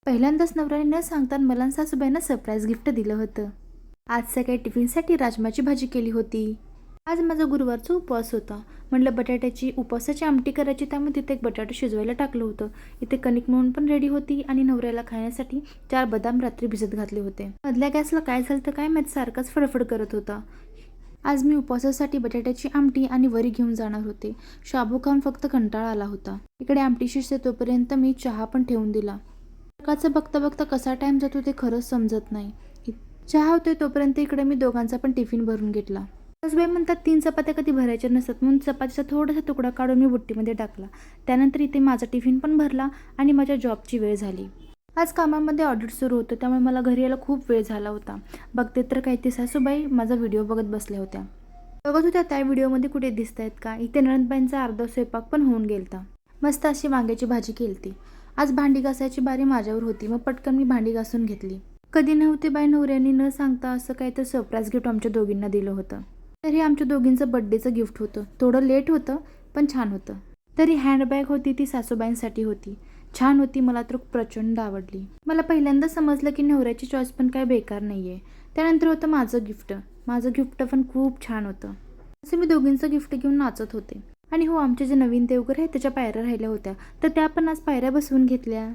पहिल्यांदाच नवऱ्याने न सांगता मला आणि सासूबाईंना सरप्राईज गिफ्ट दिलं होतं. आज सकाळी टिफिनसाठी राजमाची भाजी केली होती. आज माझा गुरुवारचा उपवास होता. म्हटलं बटाट्याची उपवासाची आमटी करायची, त्यामुळे तिथे एक बटाटा शिजवायला टाकलं होतं. इथे कणिक मळून पण रेडी होती आणि नवऱ्याला खाण्यासाठी 4 बदाम रात्री भिजत घातले होते. मधल्या गॅसला काय झालं तर काय माहीत, सारखाच फडफड करत होता. आज मी उपवासासाठी बटाट्याची आमटी आणि वरी घेऊन जाणार होते. शाबू खाऊन फक्त कंटाळा आला होता. इकडे आमटी शिजते तोपर्यंत मी चहा पण ठेवून दिला. सकाळचं बघता बघता कसा टाइम जातो ते खरंच समजत नाही. चहा होतोय तोपर्यंत इकडे मी दोघांचा पण टिफिन भरून घेतला. सासूबाई म्हणतात 3 चपात्या कधी भरायच्या नसतात, म्हणून चपातीचा थोडासा तुकडा काढून मी बुट्टीमध्ये टाकला. त्यानंतर इथे माझा टिफिन पण भरला आणि माझ्या जॉबची वेळ झाली. आज कामामध्ये ऑडिट सुरू होतं, त्यामुळे मला घरी यायला खूप वेळ झाला होता. बघते तर काही ते सासूबाई माझा व्हिडिओ बघत बसल्या होत्या. बघत होत्या त्या व्हिडिओमध्ये कुठे दिसत आहेत का, इथे नणंदबाईंचा अर्धा स्वयंपाक पण होऊन गेलता. मस्त अशी वांग्याची भाजी केलती. आज भांडी घासायची बारी माझ्यावर होती, मग पटकन मी भांडी घासून घेतली. कधी नव्हते बाई नवऱ्याने न सांगता असं काही तर सरप्राईज गिफ्ट आमच्या दोघींना दिलं होतं. तर हे आमच्या दोघींचं बड्डेचं गिफ्ट होतं. थोडं लेट होतं पण छान होतं. तरी हँडबॅग होती ती सासूबाईंसाठी होती. छान होती, मला तर प्रचंड आवडली. मला पहिल्यांदा समजलं की नवऱ्याची चॉईस पण काय बेकार नाही आहे. त्यानंतर होतं माझं गिफ्ट पण खूप छान होतं. असं मी दोघींचं गिफ्ट घेऊन नाचत होते. आणि हो, आमचे जे नवीन देवघर आहे त्याच्या पायऱ्या राहिल्या होत्या, तर त्या पण आज पायऱ्या बसवून घेतल्या.